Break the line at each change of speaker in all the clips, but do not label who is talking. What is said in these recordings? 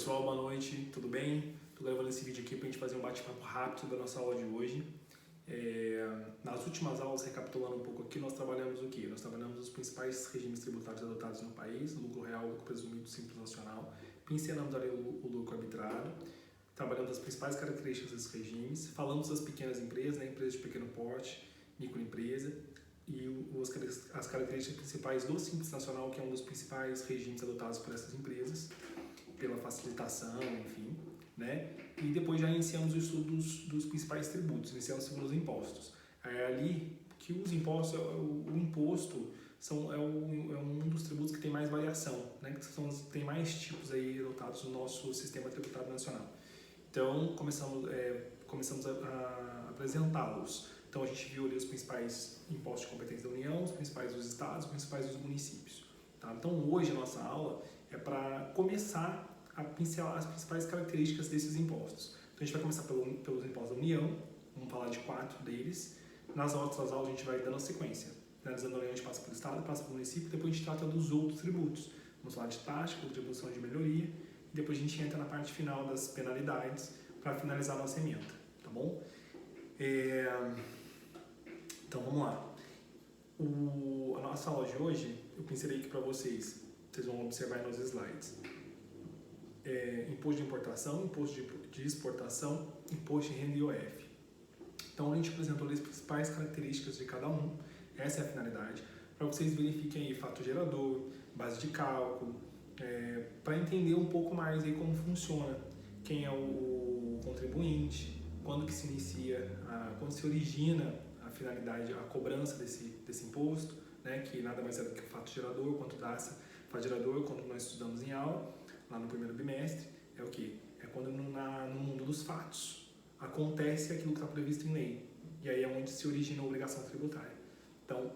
pessoal, boa noite, tudo bem? Estou gravando esse vídeo aqui para a gente fazer um bate-papo rápido da nossa aula de hoje. Nas últimas aulas, recapitulando um pouco aqui, nós trabalhamos o quê? Nós trabalhamos os principais regimes tributários adotados no país, lucro real, lucro presumido, simples nacional, pincelamos ali o lucro arbitrário, trabalhamos as principais características desses regimes, falamos das pequenas empresas, né, empresas de pequeno porte, microempresa, e as características principais do Simples Nacional, que é um dos principais regimes adotados por essas empresas, pela facilitação, enfim, né? E depois já iniciamos o estudo dos principais tributos, iniciamos segundo os impostos. É ali que os impostos, o imposto é um dos tributos que tem mais variação, né? Que tem mais tipos aí adotados no nosso sistema tributário nacional. Então, começamos a apresentá-los. Então, a gente viu ali os principais impostos de competência da União, os principais dos estados, os principais dos municípios. Tá? Então, hoje a nossa aula é para começar a pincelar as principais características desses impostos. Então, a gente vai começar pelos impostos da União, vamos falar de 4 deles. Nas outras aulas, a gente vai dando a sequência. Finalizando a União, a gente passa pelo estado, passa pelo município, depois a gente trata dos outros tributos. Vamos falar de taxa, contribuição de melhoria, e depois a gente entra na parte final das penalidades para finalizar a nossa emenda, tá bom? Então, vamos lá. A nossa aula de hoje, eu pincelei aqui para vocês vão observar nos slides. Imposto de importação, imposto de exportação, imposto de renda e IOF. Então, a gente apresentou as principais características de cada um, essa é a finalidade, para vocês verifiquem aí fato gerador, base de cálculo, para entender um pouco mais aí como funciona, quem é o contribuinte, quando que se inicia, quando se origina a finalidade, a cobrança desse imposto, né, que nada mais é do que o fato gerador, quanto dá essa fato gerador, quando nós estudamos em aula, lá no primeiro bimestre, é o quê? É quando no mundo dos fatos acontece aquilo que está previsto em lei, e aí é onde se origina a obrigação tributária. Então,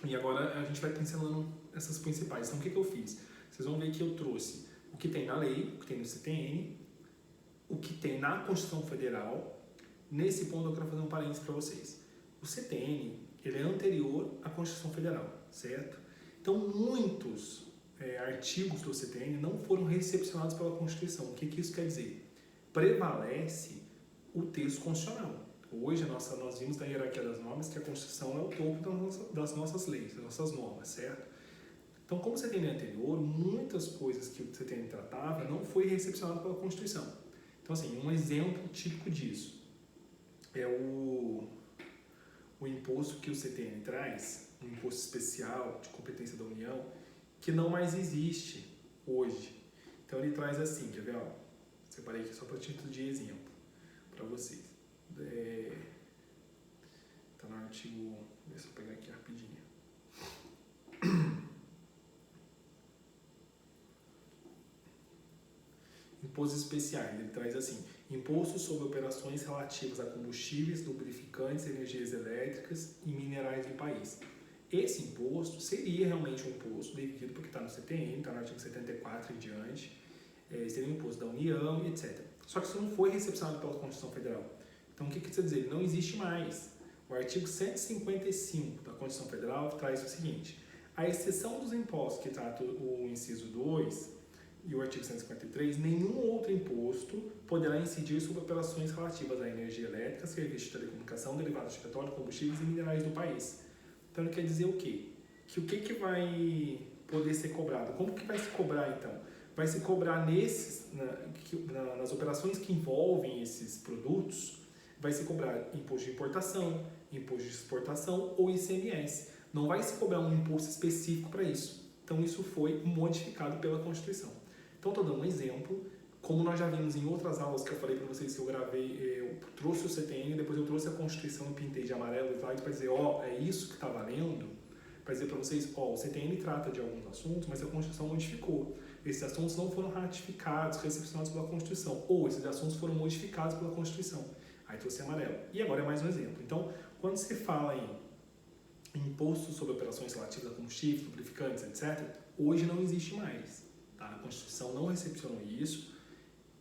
e agora a gente vai pincelando essas principais. Então, o que eu fiz? Vocês vão ver que eu trouxe o que tem na lei, o que tem no CTN, o que tem na Constituição Federal. Nesse ponto eu quero fazer um parênteses para vocês. O CTN, ele é anterior à Constituição Federal, certo? Então, muitos artigos do CTN não foram recepcionados pela Constituição. O que isso quer dizer? Prevalece o texto constitucional. Hoje, nós vimos na hierarquia das normas que a Constituição é o topo das nossas leis, das nossas normas, certo? Então, como o CTN é anterior, muitas coisas que o CTN tratava não foi recepcionado pela Constituição. Então, assim, um exemplo típico disso é o imposto que o CTN traz, um imposto especial de competência da União, que não mais existe hoje. Então, ele traz assim, quer ver? Ó, separei aqui só para título de exemplo para vocês. Está no artigo, deixa eu pegar aqui rapidinho. Impostos especiais, ele traz assim: imposto sobre operações relativas a combustíveis, lubrificantes, energias elétricas e minerais do país. Esse imposto seria realmente um imposto devido porque está no CTN, está no artigo 74 em diante, seria um imposto da União, etc. Só que isso não foi recepcionado pela Constituição Federal. Então, o que quer dizer? Ele não existe mais. O artigo 155 da Constituição Federal traz o seguinte: a exceção dos impostos que trata o inciso 2 e o artigo 153, nenhum outro imposto poderá incidir sobre operações relativas à energia elétrica, serviços de telecomunicação, derivados de petróleo, combustíveis e minerais do país. Então, ele quer dizer o quê? Que o que vai poder ser cobrado? Como que vai se cobrar, então? Vai se cobrar nas operações que envolvem esses produtos, vai se cobrar imposto de importação, imposto de exportação ou ICMS. Não vai se cobrar um imposto específico para isso. Então, isso foi modificado pela Constituição. Então, estou dando um exemplo, como nós já vimos em outras aulas que eu falei para vocês que eu gravei, eu trouxe o CTN, depois eu trouxe a Constituição e pintei de amarelo e slide para dizer, é isso que está valendo, para dizer para vocês, o CTN trata de alguns assuntos, mas a Constituição modificou. Esses assuntos não foram ratificados, recepcionados pela Constituição, ou esses assuntos foram modificados pela Constituição. Aí trouxe amarelo. E agora é mais um exemplo. Então, quando se fala em imposto sobre operações relativas a combustíveis, lubrificantes, etc., hoje não existe mais. Tá? A Constituição não recepcionou isso.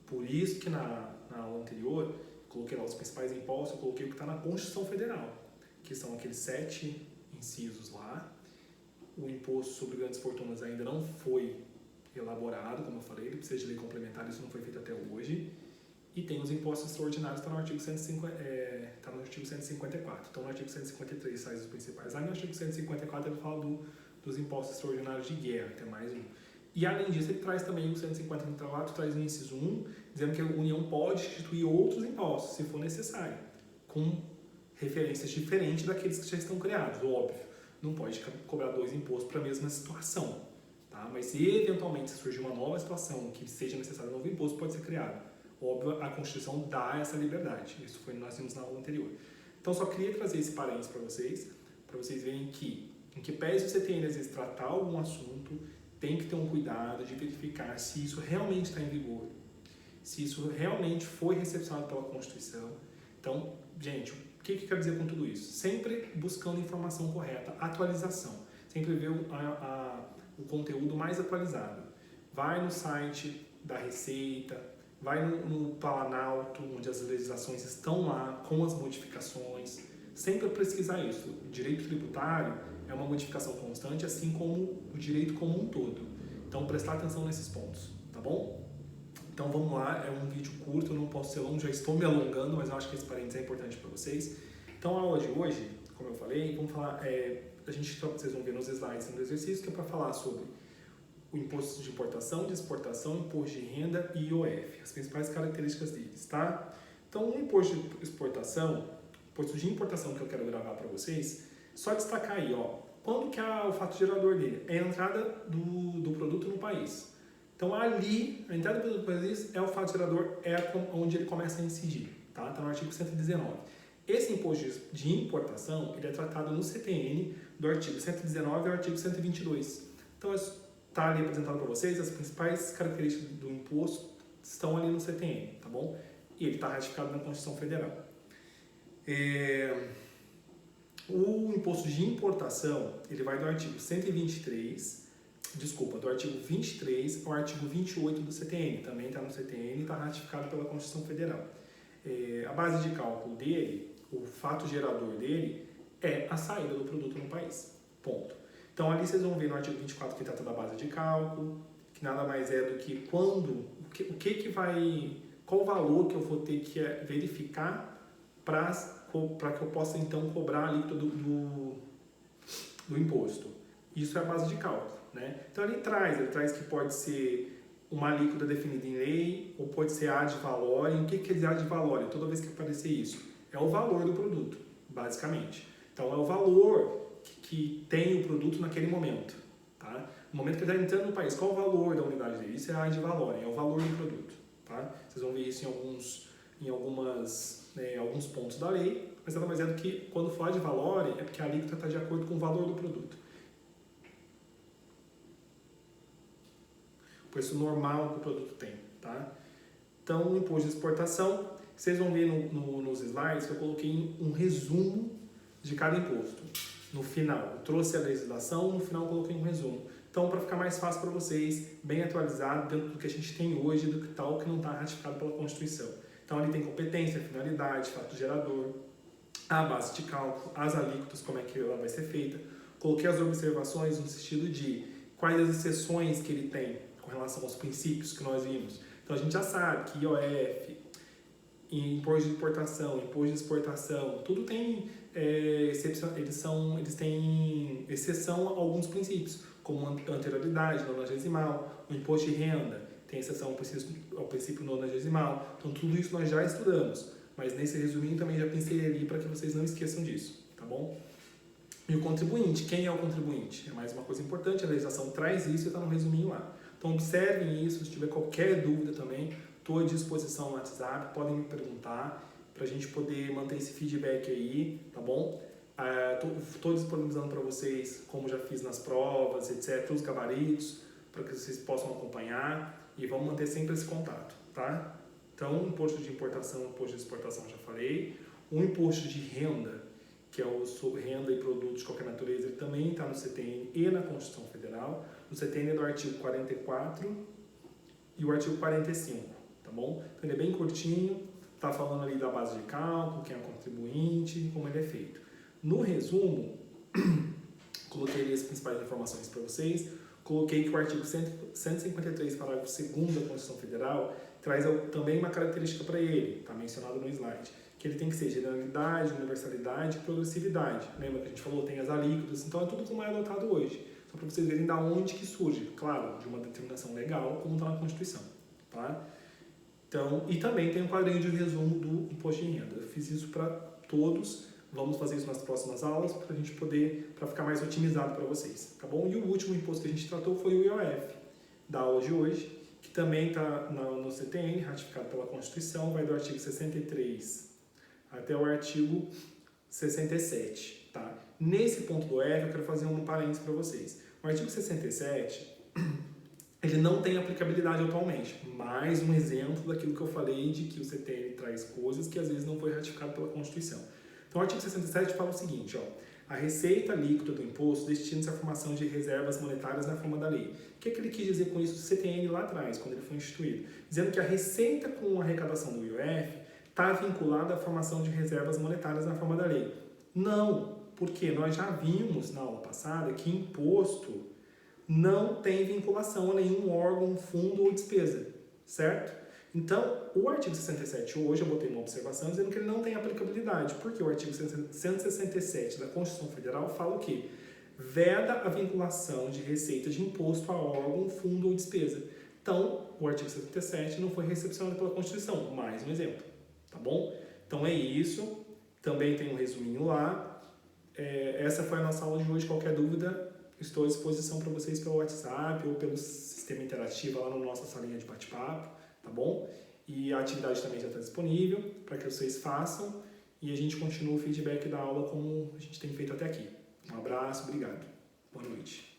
Por isso que na aula anterior, coloquei lá os principais impostos, eu coloquei o que está na Constituição Federal, que são aqueles 7 incisos lá. O imposto sobre grandes fortunas ainda não foi elaborado, extraordinário, como eu falei, ele precisa de lei complementar, isso não foi feito até hoje. E tem os impostos extraordinários, está no artigo 154. Então, no artigo 153 sai os principais. Aí no artigo 154 ele fala dos impostos extraordinários de guerra, que é mais um. E além disso, ele traz também o 154, traz o inciso 1, dizendo que a União pode instituir outros impostos, se for necessário, com referências diferentes daqueles que já estão criados, óbvio. Não pode cobrar 2 impostos para a mesma situação. Tá? Mas se eventualmente surgir uma nova situação que seja necessário um novo imposto, pode ser criado. Óbvio, a Constituição dá essa liberdade. Isso foi nós vimos na aula anterior. Então, só queria trazer esse parênteses para vocês verem que, em que pese você tenha, às vezes, tratar algum assunto, tem que ter um cuidado de verificar se isso realmente está em vigor, se isso realmente foi recepcionado pela Constituição. Então, gente, o que eu quero dizer com tudo isso? Sempre buscando informação correta, atualização. Sempre ver o conteúdo mais atualizado. Vai no site da Receita, vai no Planalto, onde as legislações estão lá, com as modificações. Sempre pesquisar isso. O direito tributário é uma modificação constante, assim como o direito como um todo. Então, prestar atenção nesses pontos, tá bom? Então, vamos lá. É um vídeo curto, eu não posso ser longo, já estou me alongando, mas eu acho que esse parênteses é importante para vocês. Então, a aula de hoje, como eu falei, vamos falar... vocês vão ver nos slides no exercício, que é para falar sobre o imposto de importação, de exportação, imposto de renda e IOF, as principais características deles, tá? Então, o imposto de exportação, imposto de importação que eu quero gravar para vocês, só destacar aí, ó, quando que é o fato gerador dele? É a entrada do produto no país. Então, ali, a entrada do produto no país é o fato gerador, é onde ele começa a incidir, tá? Está no artigo 119. Esse imposto de importação, ele é tratado no CTN, do artigo 119 ao artigo 122. Então, está ali apresentado para vocês, as principais características do imposto estão ali no CTN, tá bom? E ele está ratificado na Constituição Federal. O imposto de importação, ele vai do artigo 23 ao artigo 28 do CTN, também está no CTN e está ratificado pela Constituição Federal. A base de cálculo dele, o fato gerador dele, é a saída do produto no país, ponto. Então, ali vocês vão ver no artigo 24 que trata da base de cálculo, que nada mais é do que qual o valor que eu vou ter que verificar para que eu possa, então, cobrar a alíquota do imposto. Isso é a base de cálculo, né? Então, ele traz que pode ser uma alíquota definida em lei, ou pode ser ad valorem. O que quer dizer ad valorem? Toda vez que aparecer isso, é o valor do produto, basicamente. Então, é o valor que tem o produto naquele momento, tá? No momento que ele está entrando no país, qual o valor da unidade dele? Isso é ad valorem, é o valor do produto, tá? Vocês vão ver isso em alguns pontos da lei, mas nada mais é do que, quando falar de valorem, é porque a alíquota está de acordo com o valor do produto. O preço normal que o produto tem, tá? Então, o imposto de exportação, vocês vão ver nos slides que eu coloquei um resumo de cada imposto. No final, eu trouxe a legislação, no final eu coloquei um resumo. Então, para ficar mais fácil para vocês, bem atualizado dentro do que a gente tem hoje, do que tal que não está ratificado pela Constituição. Então, ali tem competência, finalidade, fato gerador, a base de cálculo, as alíquotas, como é que ela vai ser feita. Coloquei as observações no sentido de quais as exceções que ele tem com relação aos princípios que nós vimos. Então, a gente já sabe que IOF, imposto de importação, imposto de exportação, tudo tem eles têm exceção a alguns princípios, como anterioridade, nonagesimal, o imposto de renda tem exceção ao princípio nonagesimal. Então, tudo isso nós já estudamos, mas nesse resuminho também já pensei ali para que vocês não esqueçam disso, tá bom? E o contribuinte, quem é o contribuinte? É mais uma coisa importante, a legislação traz isso e está no resuminho lá. Então, observem isso, se tiver qualquer dúvida também, estou à disposição no WhatsApp, podem me perguntar, para a gente poder manter esse feedback aí, tá bom? Estou disponibilizando para vocês, como já fiz nas provas, etc., os gabaritos, para que vocês possam acompanhar e vamos manter sempre esse contato, tá? Então, imposto de importação, imposto de exportação, já falei. O imposto de renda, que é o sobre renda e produtos de qualquer natureza, ele também está no CTN e na Constituição Federal. No CTN é do artigo 44 e o artigo 45, tá bom? Então, ele é bem curtinho. Está falando ali da base de cálculo, quem é o contribuinte, como ele é feito. No resumo, coloquei ali as principais informações para vocês, coloquei que o artigo 153, parágrafo 2º da Constituição Federal, traz também uma característica para ele, está mencionado no slide, que ele tem que ser generalidade, universalidade e progressividade. Lembra que a gente falou, tem as alíquotas, então é tudo como é adotado hoje. Só para vocês verem de onde que surge, claro, de uma determinação legal, como está na Constituição. Tá? Então, e também tem um quadrinho de resumo do imposto de renda. Eu fiz isso para todos, vamos fazer isso nas próximas aulas para a gente poder, para ficar mais otimizado para vocês, tá bom? E o último imposto que a gente tratou foi o IOF, da aula de hoje, que também está no CTN, ratificado pela Constituição, vai do artigo 63 até o artigo 67, tá? Nesse ponto do IOF, eu quero fazer um parênteses para vocês. O artigo 67, ele não tem aplicabilidade atualmente. Mais um exemplo daquilo que eu falei de que o CTN traz coisas que às vezes não foi ratificado pela Constituição. Então, o artigo 67 fala o seguinte, ó, a receita líquida do imposto destina-se à formação de reservas monetárias na forma da lei. O que é que ele quis dizer com isso do CTN lá atrás, quando ele foi instituído? Dizendo que a receita com a arrecadação do IOF está vinculada à formação de reservas monetárias na forma da lei. Não, porque nós já vimos na aula passada que imposto não tem vinculação a nenhum órgão, fundo ou despesa, certo? Então, o artigo 67 hoje eu botei uma observação dizendo que ele não tem aplicabilidade, porque o artigo 167 da Constituição Federal fala o quê? Veda a vinculação de receita de imposto a órgão, fundo ou despesa. Então, o artigo 77 não foi recepcionado pela Constituição. Mais um exemplo, tá bom? Então é isso, também tem um resuminho lá. Essa foi a nossa aula de hoje. Qualquer dúvida, estou à disposição para vocês pelo WhatsApp ou pelo sistema interativo lá na nossa salinha de bate-papo, tá bom? E a atividade também já está disponível para que vocês façam e a gente continua o feedback da aula como a gente tem feito até aqui. Um abraço, obrigado. Boa noite.